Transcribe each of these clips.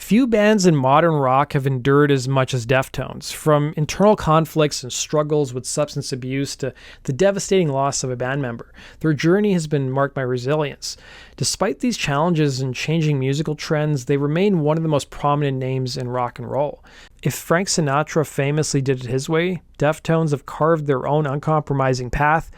Few bands in modern rock have endured as much as Deftones, from internal conflicts and struggles with substance abuse to the devastating loss of a band member. Their journey has been marked by resilience. Despite these challenges and changing musical trends, they remain one of the most prominent names in rock and roll. If Frank Sinatra famously did it his way, Deftones have carved their own uncompromising path,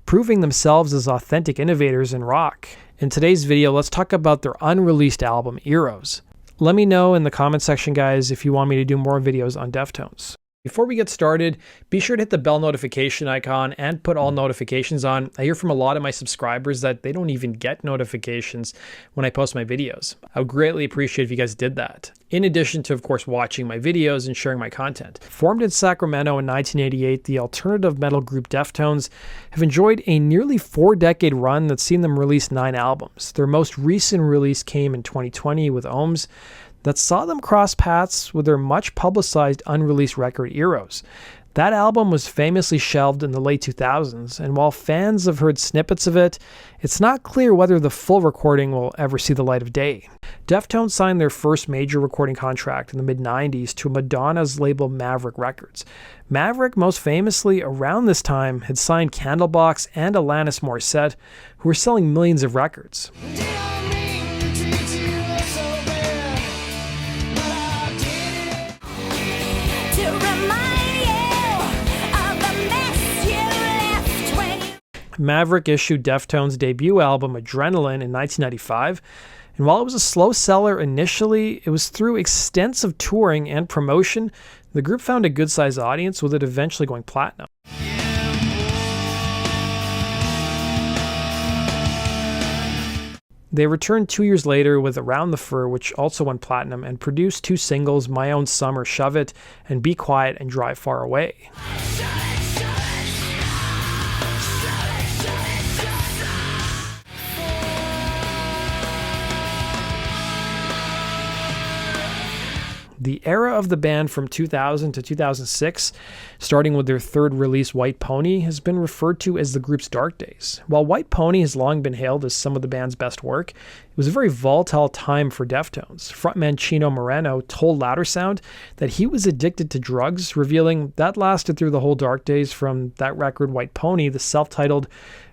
proving themselves as authentic innovators in rock. In today's video, let's talk about their unreleased album, Eros. Let me know in the comment section, guys, if you want me to do more videos on Deftones. Before we get started, be sure to hit the bell notification icon and put all notifications on. I hear from a lot of my subscribers that they don't even get notifications when I post my videos. I would greatly appreciate if you guys did that. In addition to, of course, watching my videos and sharing my content. Formed in Sacramento in 1988, the alternative metal group Deftones have enjoyed a nearly 4-decade run that's seen them release 9 albums. Their most recent release came in 2020 with Ohms, that saw them cross paths with their much publicized unreleased record Eros. That album was famously shelved in the late 2000s, and while fans have heard snippets of it, it's not clear whether the full recording will ever see the light of day. Deftones signed their first major recording contract in the mid-90s to Madonna's label Maverick Records. Maverick, most famously around this time, had signed Candlebox and Alanis Morissette, who were selling millions of records. Maverick issued Deftones' debut album Adrenaline in 1995, and while it was a slow seller initially, it was through extensive touring and promotion the group found a good-sized audience, with it eventually going platinum. They returned 2 years later with Around the Fur, which also went platinum, and produced 2 singles, My Own Summer, Shove It, and Be Quiet and Drive Far Away. The era of the band from 2000 to 2006, starting with their third release, White Pony, has been referred to as the group's dark days. While White Pony has long been hailed as some of the band's best work, it was a very volatile time for Deftones. Frontman Chino Moreno told Louder Sound that he was addicted to drugs, revealing that lasted through the whole dark days from that record, White Pony, the self-titled,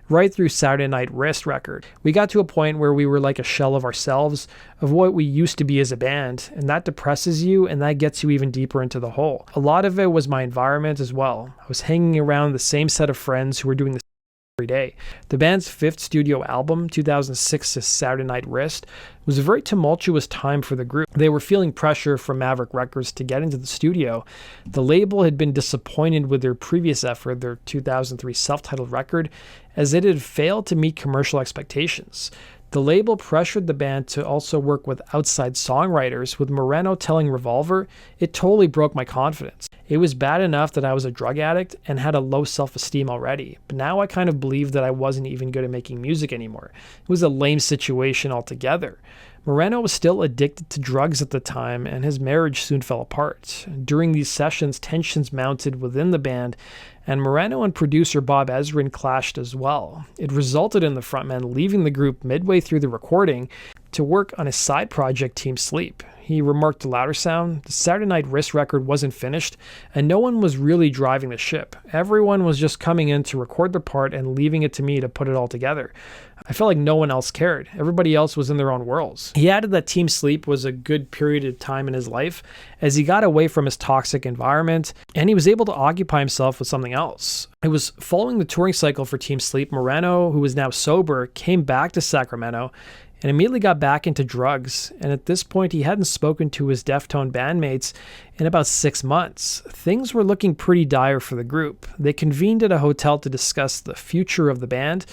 right through Saturday Night Wrist record. We got to a point where we were like a shell of ourselves, of what we used to be as a band, and that depresses you and that gets you even deeper into the hole. A lot of it was my environment as well. I was hanging around the same set of friends who were doing the every day. The band's 5th studio album, 2006's Saturday Night Wrist, was a very tumultuous time for the group. They were feeling pressure from Maverick Records to get into the studio. The label had been disappointed with their previous effort, their 2003 self-titled record, as it had failed to meet commercial expectations. The label pressured the band to also work with outside songwriters, with Moreno telling Revolver, "It totally broke my confidence. It was bad enough that I was a drug addict and had a low self-esteem already, but now I kind of believed that I wasn't even good at making music anymore. It was a lame situation altogether." Moreno was still addicted to drugs at the time, and his marriage soon fell apart. During these sessions, tensions mounted within the band, and Moreno and producer Bob Ezrin clashed as well. It resulted in the frontman leaving the group midway through the recording to work on his side project, Team Sleep. He remarked to Louder Sound, "The Saturday Night Wrist record wasn't finished, and no one was really driving the ship. Everyone was just coming in to record their part and leaving it to me to put it all together. I felt like no one else cared. Everybody else was in their own worlds." He added that Team Sleep was a good period of time in his life, as he got away from his toxic environment, and he was able to occupy himself with something else. It was following the touring cycle for Team Sleep, Moreno, who was now sober, came back to Sacramento, and immediately got back into drugs, and at this point he hadn't spoken to his Deftone bandmates in about 6 months. Things were looking pretty dire for the group. They convened at a hotel to discuss the future of the band,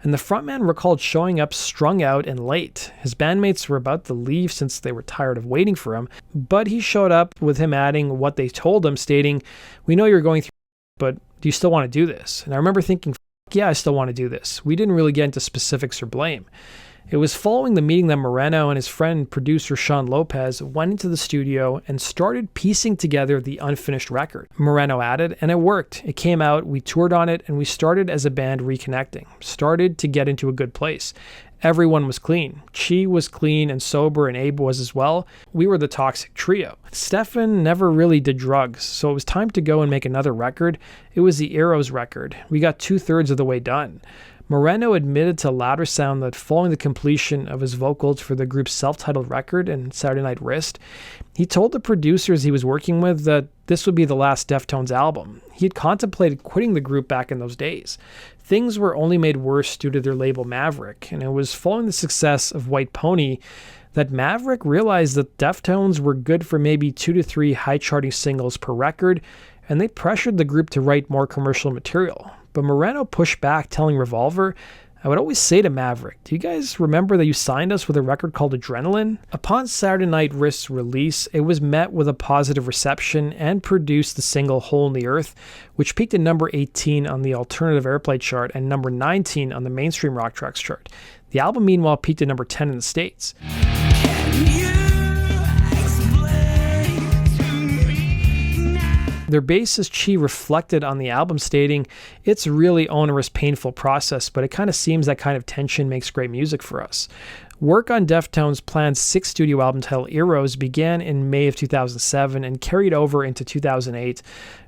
and the frontman recalled showing up strung out and late. His bandmates were about to leave since they were tired of waiting for him, but he showed up, with him adding what they told him, stating, "We know you're going through, but do you still want to do this?" And I remember thinking, yeah, I still want to do this. We didn't really get into specifics or blame. It was following the meeting that Moreno and his friend producer Sean Lopez went into the studio and started piecing together the unfinished record. Moreno added, and it worked. It came out, we toured on it, and we started as a band reconnecting, started to get into a good place. Everyone was clean. Chi was clean and sober, and Abe was as well. We were the toxic trio. Stefan never really did drugs, so it was time to go and make another record. It was the Eros record. We got 2/3 of the way done. Moreno admitted to Louder Sound that following the completion of his vocals for the group's self-titled record and Saturday Night Wrist, he told the producers he was working with that this would be the last Deftones album. He had contemplated quitting the group back in those days. Things were only made worse due to their label Maverick, and it was following the success of White Pony that Maverick realized that Deftones were good for maybe 2 to 3 high-charting singles per record, and they pressured the group to write more commercial material. But Moreno pushed back, telling Revolver, "I would always say to Maverick, do you guys remember that you signed us with a record called Adrenaline?" Upon Saturday Night Wrist's release, it was met with a positive reception and produced the single Hole in the Earth, which peaked at number 18 on the alternative airplay chart and number 19 on the mainstream rock tracks chart. The album, meanwhile, peaked at number 10 in the States. Their bassist Chi reflected on the album, stating, "It's a really onerous, painful process, but it kind of seems that kind of tension makes great music for us." Work on Deftones' planned 6th studio album titled Eros began in May of 2007 and carried over into 2008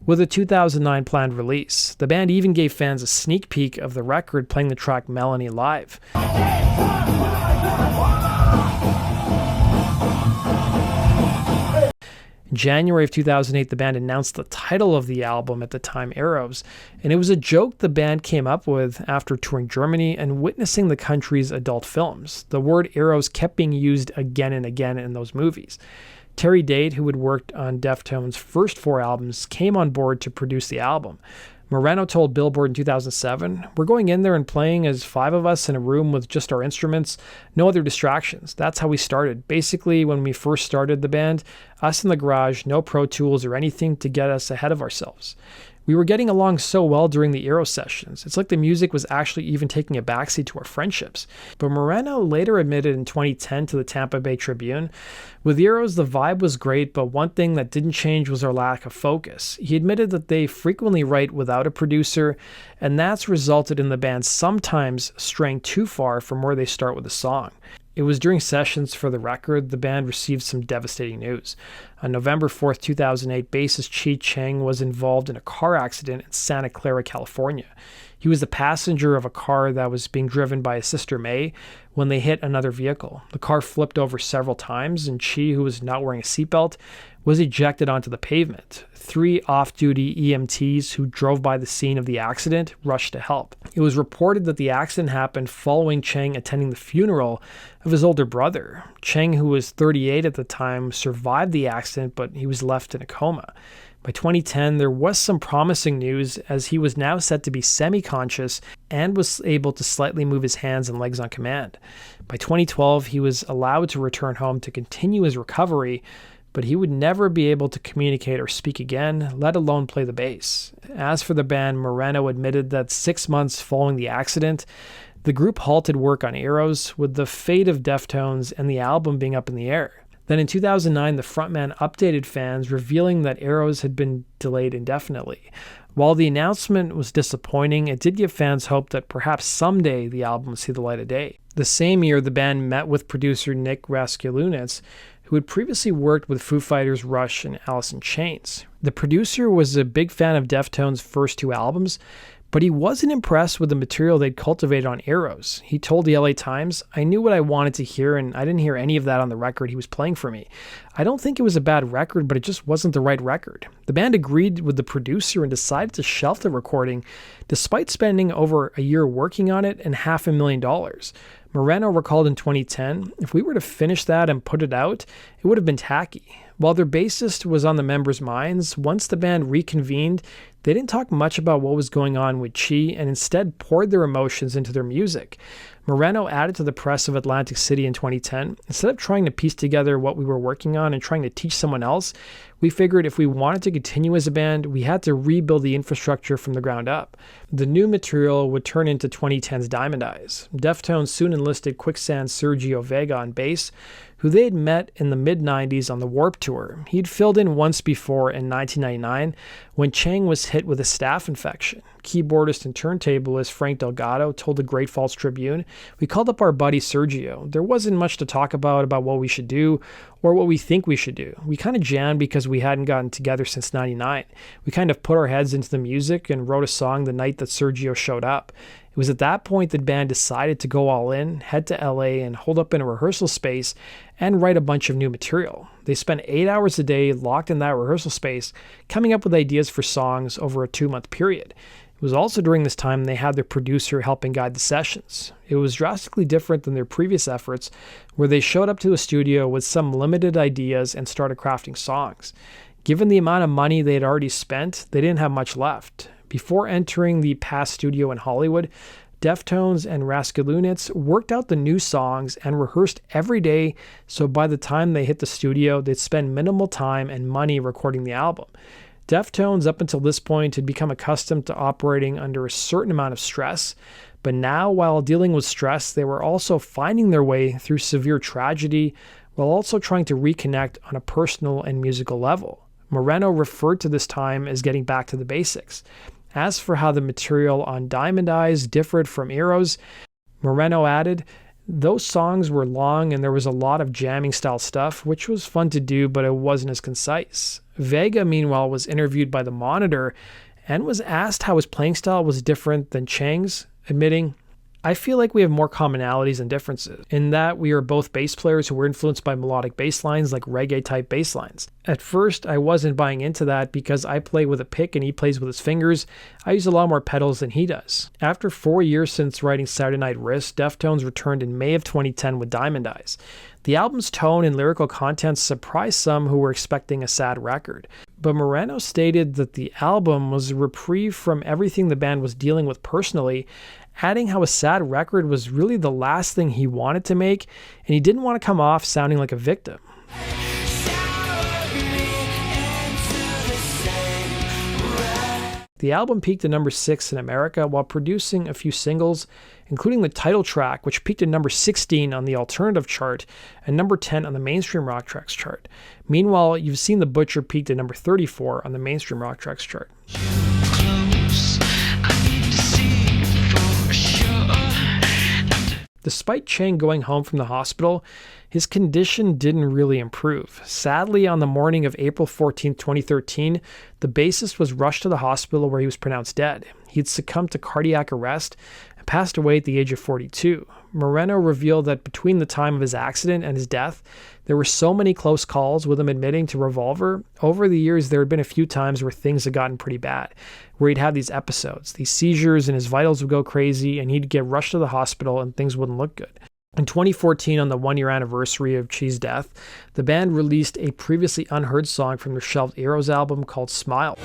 with a 2009 planned release. The band even gave fans a sneak peek of the record, playing the track Melanie live. In January of 2008, the band announced the title of the album, at the time Eros, and it was a joke the band came up with after touring Germany and witnessing the country's adult films. The word Eros kept being used again and again in those movies. Terry Date, who had worked on Deftones' first 4 albums, came on board to produce the album. Moreno told Billboard in 2007, "We're going in there and playing as 5 of us in a room with just our instruments, no other distractions. That's how we started. Basically, when we first started the band, us in the garage, no Pro Tools or anything to get us ahead of ourselves. We were getting along so well during the Eros sessions. It's like the music was actually even taking a backseat to our friendships." But Moreno later admitted in 2010 to the Tampa Bay Tribune, "With Eros, the vibe was great, but one thing that didn't change was our lack of focus." He admitted that they frequently write without a producer, and that's resulted in the band sometimes straying too far from where they start with a song. It was during sessions for the record the band received some devastating news. On November 4th, 2008, bassist Chi Cheng was involved in a car accident in Santa Clara, California. He was the passenger of a car that was being driven by his sister May when they hit another vehicle. The car flipped over several times, and Chi, who was not wearing a seatbelt, was ejected onto the pavement. 3 off-duty EMTs who drove by the scene of the accident rushed to help. It was reported that the accident happened following Cheng attending the funeral of his older brother. Cheng, who was 38 at the time, survived the accident, but he was left in a coma. By 2010, there was some promising news, as he was now set to be semi-conscious and was able to slightly move his hands and legs on command. By 2012, he was allowed to return home to continue his recovery, but he would never be able to communicate or speak again, let alone play the bass. As for the band, Moreno admitted that 6 months following the accident, the group halted work on Eros, with the fate of Deftones and the album being up in the air. Then in 2009, the frontman updated fans, revealing that Eros had been delayed indefinitely. While the announcement was disappointing, it did give fans hope that perhaps someday the album would see the light of day. The same year, the band met with producer Nick Raskulinecz, who had previously worked with Foo Fighters, Rush, and Alice in Chains. The producer was a big fan of Deftones' first 2 albums, but he wasn't impressed with the material they'd cultivated on Eros. He told the LA Times, "I knew what I wanted to hear, and I didn't hear any of that on the record he was playing for me. I don't think it was a bad record, but it just wasn't the right record." The band agreed with the producer and decided to shelf the recording, despite spending over a year working on it and $500,000. Moreno recalled in 2010, "If we were to finish that and put it out, it would have been tacky." While their bassist was on the members' minds, once the band reconvened, they didn't talk much about what was going on with Chi and instead poured their emotions into their music. Moreno added to the press of Atlantic City in 2010, "Instead of trying to piece together what we were working on and trying to teach someone else, we figured if we wanted to continue as a band, we had to rebuild the infrastructure from the ground up." The new material would turn into 2010's Diamond Eyes. Deftones soon enlisted Quicksand's Sergio Vega on bass, who they had met in the mid-90s on the Warped Tour. He'd filled in once before in 1999 when Cheng was hit with a staph infection. Keyboardist and turntablist Frank Delgado told the Great Falls Tribune, "We called up our buddy Sergio. There wasn't much to talk about what we should do or what we think we should do. We kind of jammed because we hadn't gotten together since 99. We kind of put our heads into the music and wrote a song the night that Sergio showed up. It was at that point the band decided to go all in, head to LA and hold up in a rehearsal space and write a bunch of new material. They spent 8 hours a day locked in that rehearsal space, coming up with ideas for songs over a 2-month period. It was also during this time they had their producer helping guide the sessions. It was drastically different than their previous efforts, where they showed up to a studio with some limited ideas and started crafting songs. Given the amount of money they had already spent, they didn't have much left. Before entering the past studio in Hollywood, Deftones and Raskulinecz worked out the new songs and rehearsed every day, so by the time they hit the studio, they'd spend minimal time and money recording the album. Deftones, up until this point, had become accustomed to operating under a certain amount of stress, but now, while dealing with stress, they were also finding their way through severe tragedy while also trying to reconnect on a personal and musical level. Moreno referred to this time as getting back to the basics. As for how the material on Diamond Eyes differed from Eros, Moreno added, "Those songs were long and there was a lot of jamming style stuff, which was fun to do, but it wasn't as concise." Vega, meanwhile, was interviewed by The Monitor and was asked how his playing style was different than Cheng's, admitting, "I feel like we have more commonalities than differences, in that we are both bass players who were influenced by melodic bass lines like reggae-type bass lines. At first, I wasn't buying into that because I play with a pick and he plays with his fingers. I use a lot more pedals than he does." After 4 years since writing Saturday Night Wrist, Deftones returned in May of 2010 with Diamond Eyes. The album's tone and lyrical content surprised some who were expecting a sad record. But Moreno stated that the album was a reprieve from everything the band was dealing with personally, adding how a sad record was really the last thing he wanted to make, and he didn't want to come off sounding like a victim. The album peaked at number 6 in America while producing a few singles, including the title track, which peaked at number 16 on the alternative chart and number 10 on the mainstream rock tracks chart. Meanwhile, You've Seen the Butcher peaked at number 34 on the mainstream rock tracks chart. Despite Cheng going home from the hospital, his condition didn't really improve. Sadly, on the morning of April 14, 2013, the bassist was rushed to the hospital where he was pronounced dead. He had succumbed to cardiac arrest and passed away at the age of 42. Moreno revealed that between the time of his accident and his death, there were so many close calls with him admitting to revolver. Over the years, there had been a few times where things had gotten pretty bad, where he'd have these episodes, these seizures, and his vitals would go crazy, and he'd get rushed to the hospital and things wouldn't look good. In 2014, on the 1-year anniversary of Chi's death, the band released a previously unheard song from their Shelving Eros album called Smile.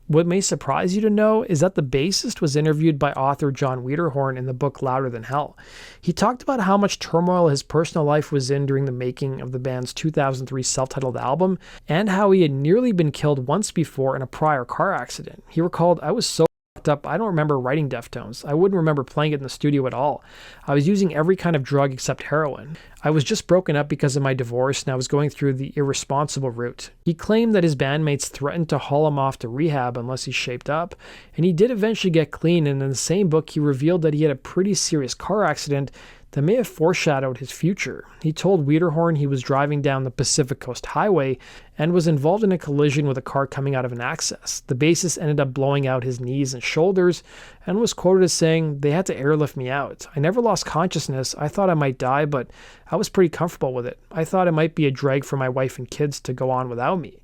What may surprise you to know is that the bassist was interviewed by author John Wiederhorn in the book Louder Than Hell. He talked about how much turmoil his personal life was in during the making of the band's 2003 self-titled album, and how he had nearly been killed once before in a prior car accident. He recalled, "I was so up, I don't remember writing Deftones. I wouldn't remember playing it in the studio at all. I was using every kind of drug except heroin. I was just broken up because of my divorce and I was going through the irresponsible route." He claimed that his bandmates threatened to haul him off to rehab unless he shaped up, and he did eventually get clean, and in the same book he revealed that he had a pretty serious car accident that may have foreshadowed his future. He told Wiederhorn he was driving down the Pacific Coast Highway and was involved in a collision with a car coming out of an access. The bassist ended up blowing out his knees and shoulders and was quoted as saying, "They had to airlift me out. I never lost consciousness. I thought I might die, but I was pretty comfortable with it. I thought it might be a drag for my wife and kids to go on without me."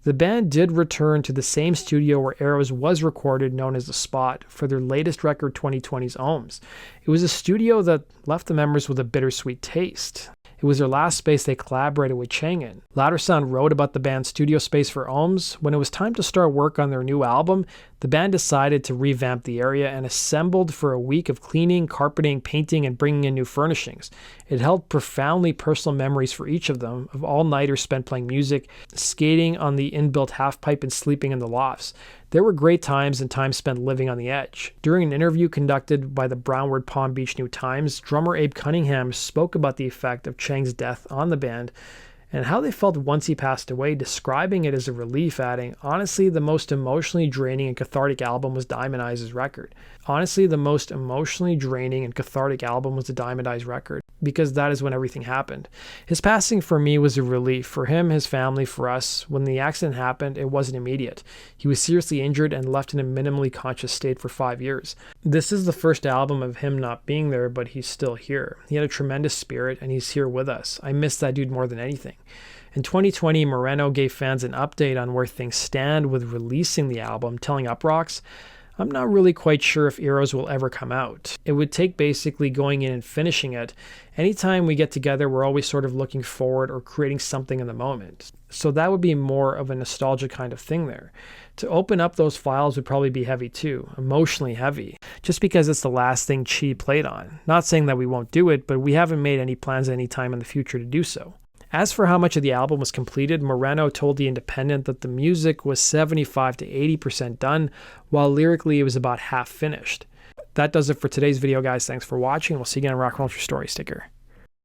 The band did return to the same studio where Eros was recorded, known as The Spot, for their latest record, 2020's Ohms. It was a studio that left the members with a bittersweet taste. It was their last space they collaborated with Cheng in. Louder Sound wrote about the band's studio space for Ohms. When it was time to start work on their new album, the band decided to revamp the area and assembled for a week of cleaning, carpeting, painting, and bringing in new furnishings. It held profoundly personal memories for each of them, of all-nighters spent playing music, skating on the inbuilt half-pipe, and sleeping in the lofts. There were great times and time spent living on the edge. During an interview conducted by the Brownwood Palm Beach New Times, drummer Abe Cunningham spoke about the effect of Cheng's death on the band and how they felt once he passed away, describing it as a relief, adding, "Honestly, the most emotionally draining and cathartic album was Diamond Eyes' record. Honestly, the most emotionally draining and cathartic album was the Diamond Eyes record, because that is when everything happened. His passing for me was a relief. For him, his family, for us. When the accident happened, it wasn't immediate. He was seriously injured and left in a minimally conscious state for 5 years. This is the first album of him not being there, but he's still here. He had a tremendous spirit, and he's here with us. I miss that dude more than anything." In 2020, Moreno gave fans an update on where things stand with releasing the album, telling Uproxx, "I'm not really quite sure if Eros will ever come out. It would take basically going in and finishing it. Anytime we get together, we're always sort of looking forward or creating something in the moment. So that would be more of a nostalgia kind of thing there. To open up those files would probably be heavy too, emotionally heavy, just because it's the last thing Chi played on. Not saying that we won't do it, but we haven't made any plans any time in the future to do so." As for how much of the album was completed, Moreno told The Independent that the music was 75 to 80% done, while lyrically it was about half finished. That does it for today's video, guys. Thanks for watching. We'll see you again in Rock and Roll Your Story sticker.